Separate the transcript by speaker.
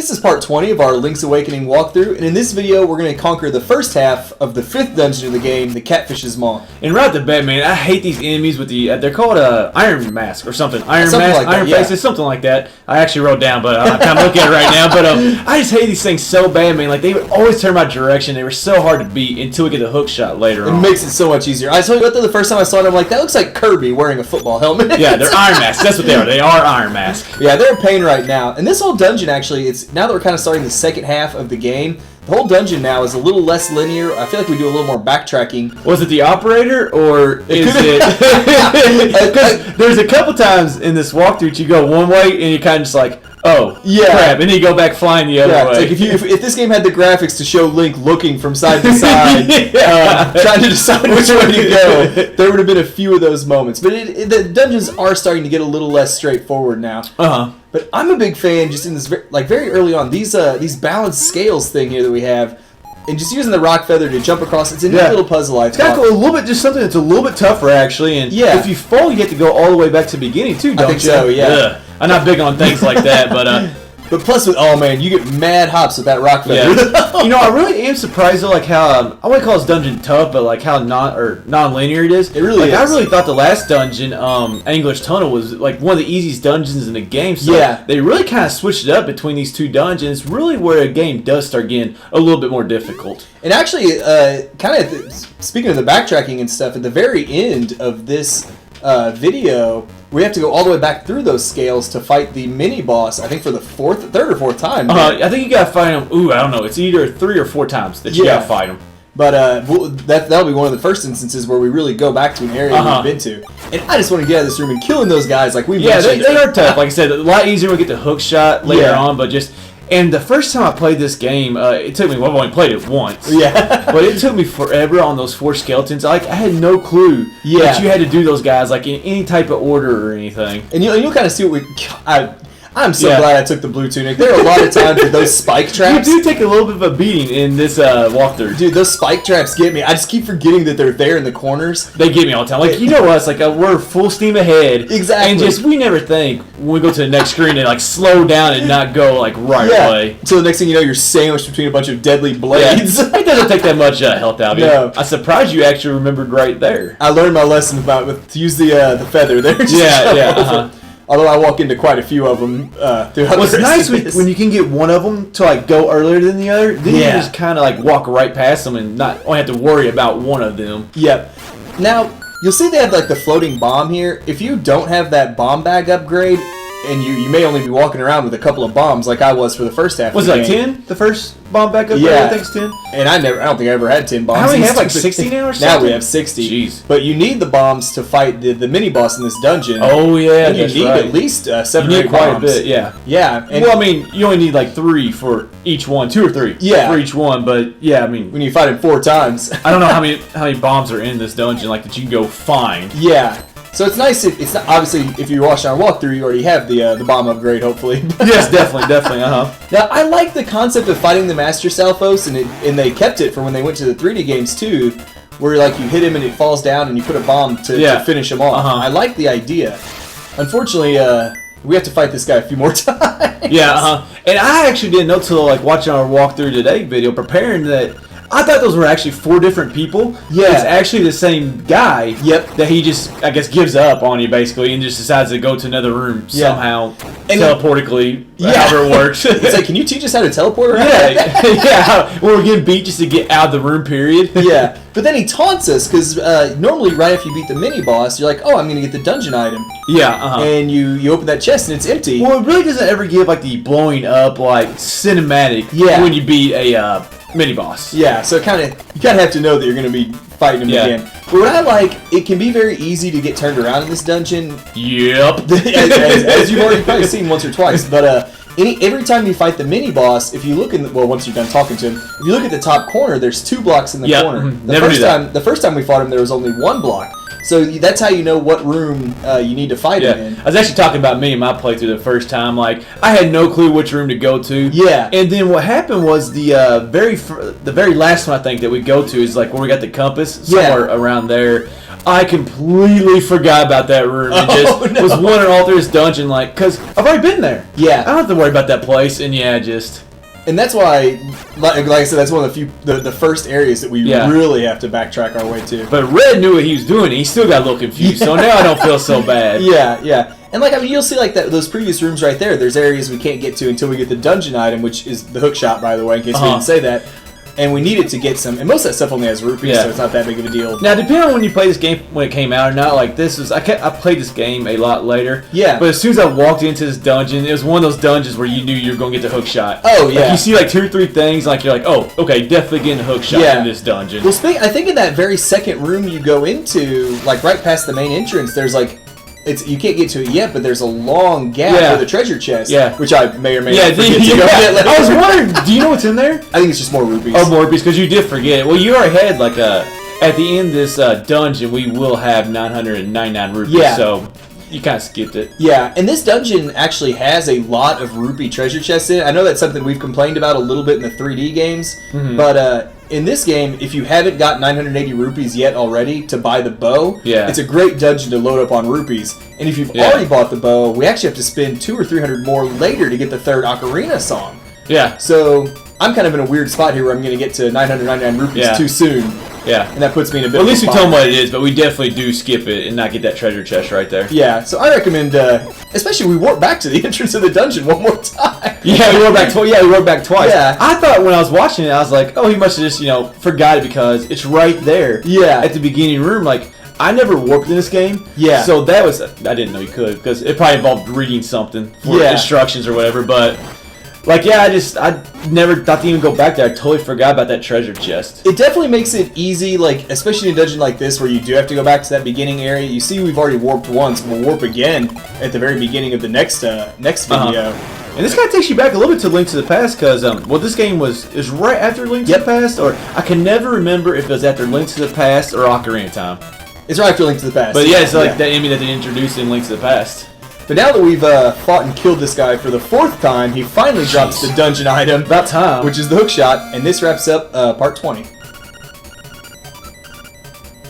Speaker 1: This is part 20 of our Link's Awakening walkthrough, and in this video we're going to conquer the first half of the 5th dungeon of the game, the Catfish's Maw.
Speaker 2: And right at the bat, man, I hate these enemies with the, they're called Iron Mask or something. Iron Mask, like Iron Faces, something like that. I actually wrote down, but I'm kind of looking at it right now. But I just hate these things so bad, man. Like, they would always turn my direction. They were so hard to beat until we get the Hookshot later on.
Speaker 1: It makes it so much easier. I told you what, though, the first time I saw it, I'm like, that looks like Kirby wearing a football helmet.
Speaker 2: Yeah, they're Iron Masks. That's what they are. They are Iron Masks.
Speaker 1: Yeah, they're a pain right now. And this whole dungeon, actually, it's now that we're kind of starting the second half of the game, the whole dungeon now is a little less linear. I feel like we do a little more backtracking.
Speaker 2: Was it the operator, or is it... Because there's a couple times in this walkthrough you go one way, and you're kind of just like, oh, yeah, crap, and then you go back flying the other way.
Speaker 1: It's like if this game had the graphics to show Link looking from side to side, trying to decide which way to go, there would have been a few of those moments. But the dungeons are starting to get a little less straightforward now. But I'm a big fan, just in this, like, very early on, these balanced scales thing here that we have, and just using the rock feather to jump across. It's a neat little puzzle.
Speaker 2: It's kind of cool. A little bit, just something that's a little bit tougher, actually. And if you fall, you have to go all the way back to the beginning too, don't you?
Speaker 1: I think so. Yeah.
Speaker 2: I'm not big on things like that, but
Speaker 1: but plus, with man, you get mad hops with that rock feather.
Speaker 2: Yeah. You know, I really am surprised though, like how I wouldn't call this dungeon tough, but like how non-linear it is.
Speaker 1: It really is.
Speaker 2: I really thought the last dungeon, Angler's Tunnel, was like one of the easiest dungeons in the game. So they really kind of switched it up between these two dungeons. Really, where a game does start getting a little bit more difficult.
Speaker 1: And actually, kind of speaking of the backtracking and stuff, at the very end of this video, we have to go all the way back through those scales to fight the mini boss. I think for the third or fourth time.
Speaker 2: I think you gotta fight him. Ooh, I don't know. It's either 3 or 4 times that you gotta fight him.
Speaker 1: But that'll be one of the first instances where we really go back to an area we've been to. And I just want to get out of this room and killing those guys like we mentioned.
Speaker 2: Yeah, they are tough. Like I said, a lot easier when we get the Hookshot later on, but just... And the first time I played this game, it took me, well, I've only played it once. Yeah. But it took me forever on those 4 skeletons. I had no clue that you had to do those guys like in any type of order or anything.
Speaker 1: And you'll kind of see what I'm so glad I took the blue tunic. There are a lot of times with those spike traps.
Speaker 2: You do take a little bit of a beating in this walkthrough.
Speaker 1: Dude, those spike traps get me. I just keep forgetting that they're there in the corners.
Speaker 2: They get me all the time. Like, you know us, like we're full steam ahead.
Speaker 1: Exactly.
Speaker 2: And just, we never think when we go to the next screen to like slow down and not go like right away.
Speaker 1: So the next thing you know, you're sandwiched between a bunch of deadly blades.
Speaker 2: Yeah. It doesn't take that much health out of you. No. I'm surprised you actually remembered right there.
Speaker 1: I learned my lesson to use the feather there. Although I walk into quite a few of them throughout
Speaker 2: What's nice when you can get one of them to like go earlier than the other, then you just kind of like walk right past them and not only have to worry about one of them.
Speaker 1: Yep. Now, you'll see they have like the floating bomb here. If you don't have that bomb bag upgrade, and you may only be walking around with a couple of bombs like I was for the first half
Speaker 2: of the game. Was it like 10? The first bomb back up? Yeah. I think it's 10.
Speaker 1: And I don't think I ever had 10 bombs.
Speaker 2: How many have, like 60 now or something?
Speaker 1: Now we have 60.
Speaker 2: Jeez.
Speaker 1: But you need the bombs to fight the mini boss in this dungeon.
Speaker 2: Oh, yeah,
Speaker 1: and you need at least 7 or 8
Speaker 2: quite
Speaker 1: bombs.
Speaker 2: a bit, yeah.
Speaker 1: Yeah. And
Speaker 2: well, I mean, you only need like 3 for each one. 2 or 3 for each one. But, yeah, I mean...
Speaker 1: When you fight it 4 times.
Speaker 2: I don't know how many bombs are in this dungeon like that you can go find.
Speaker 1: Yeah. So it's nice. It's not, obviously, if you're watching our walkthrough, you already have the bomb upgrade, hopefully.
Speaker 2: Yes, definitely.
Speaker 1: Now, I like the concept of fighting the Master Salphos, and they kept it for when they went to the 3D games too, where like you hit him and it falls down, and you put a bomb to finish him off. I like the idea. Unfortunately, we have to fight this guy a few more times.
Speaker 2: Yeah. And I actually didn't know till like watching our walkthrough today video, preparing that. I thought those were actually 4 different people. Yeah. It's actually the same guy. Yep. That he just, I guess, gives up on you, basically, and just decides to go to another room somehow, teleportically, however it works.
Speaker 1: It's like, can you teach us how to teleport around?
Speaker 2: Yeah. We're getting beat just to get out of the room, period.
Speaker 1: Yeah. But then he taunts us, because normally right after you beat the mini-boss, you're like, oh, I'm going to get the dungeon item.
Speaker 2: Yeah,
Speaker 1: And you open that chest, and it's empty.
Speaker 2: Well, it really doesn't ever give, like, the blowing up, like, cinematic when you beat a... mini boss. Yeah,
Speaker 1: so you kind of have to know that you're going to be fighting him again. But what I like, it can be very easy to get turned around in this dungeon.
Speaker 2: Yep.
Speaker 1: as you've already probably seen once or twice. But every time you fight the mini boss, if you look once you're done talking to him, if you look at the top corner, there's 2 blocks in the corner. The first time we fought him, there was only 1 block. So that's how you know what room you need to fight him in.
Speaker 2: I was actually talking about me and my playthrough the first time. Like, I had no clue which room to go to.
Speaker 1: Yeah.
Speaker 2: And then what happened was the very last one I think that we go to is like where we got the compass somewhere around there. I completely forgot about that room and just was wandering all through this dungeon, like, because I've already been there.
Speaker 1: Yeah.
Speaker 2: I don't have to worry about that place, and yeah, just...
Speaker 1: And that's why, like I said, that's one of the first areas that we really have to backtrack our way to.
Speaker 2: But Red knew what he was doing, and he still got a little confused, so now I don't feel so bad.
Speaker 1: Yeah. And like, I mean, you'll see like those previous rooms right there, there's areas we can't get to until we get the dungeon item, which is the Hookshot, by the way, in case we didn't say that. And we needed to get some, and most of that stuff only has rupees, so it's not that big of a deal.
Speaker 2: Now, depending on when you play this game, when it came out or not, like this was, I played this game a lot later.
Speaker 1: Yeah.
Speaker 2: But as soon as I walked into this dungeon, it was one of those dungeons where you knew you were going to get the Hookshot.
Speaker 1: Oh, yeah.
Speaker 2: Like, you see like 2 or 3 things, like you're like, oh, okay, definitely getting the Hookshot in this dungeon.
Speaker 1: Well, I think in that very second room you go into, like right past the main entrance, there's like, you can't get to it yet, but there's a long gap for the treasure chest, which I may or may not forget to go get later.
Speaker 2: I was wondering, do you know what's in there?
Speaker 1: I think it's just more rupees.
Speaker 2: Oh, more rupees, because you did forget it. Well, you already had, like, at the end of this dungeon, we will have 999 rupees, so you kind of skipped it.
Speaker 1: Yeah, and this dungeon actually has a lot of rupee treasure chests in it. I know that's something we've complained about a little bit in the 3D games, but in this game, if you haven't got 980 rupees yet already to buy the bow, it's a great dungeon to load up on rupees. And if you've already bought the bow, we actually have to spend 200 or 300 more later to get the third ocarina song.
Speaker 2: Yeah.
Speaker 1: So I'm kind of in a weird spot here where I'm going to get to 999 rupees too soon.
Speaker 2: Yeah.
Speaker 1: And that puts me in a bit
Speaker 2: of a
Speaker 1: spot.
Speaker 2: At least we tell them what it is, but we definitely do skip it and not get that treasure chest right there.
Speaker 1: Yeah, so I recommend, especially we warp back to the entrance of the dungeon one more time.
Speaker 2: Yeah, we warped back twice. Yeah, we warped back twice.
Speaker 1: Yeah.
Speaker 2: I thought when I was watching it, I was like, oh, he must have just, forgot it because it's right there.
Speaker 1: Yeah.
Speaker 2: At the beginning room, like, I never warped in this game.
Speaker 1: Yeah.
Speaker 2: So that was, I didn't know you could because it probably involved reading something for instructions or whatever, but... Like, yeah, I never thought to even go back there. I totally forgot about that treasure chest.
Speaker 1: It definitely makes it easy, like, especially in a dungeon like this where you do have to go back to that beginning area. You see we've already warped once. We'll warp again at the very beginning of the next video.
Speaker 2: And this kind of takes you back a little bit to Link to the Past because, this game is right after Link to the Past, or I can never remember if it was after Link to the Past or Ocarina of Time.
Speaker 1: It's right after Link to the Past.
Speaker 2: But yeah, it's like that enemy that they introduced in Link to the Past.
Speaker 1: But now that we've fought and killed this guy for the 4th time, he finally drops the dungeon item.
Speaker 2: About time.
Speaker 1: Which is the Hookshot, and this wraps up part 20.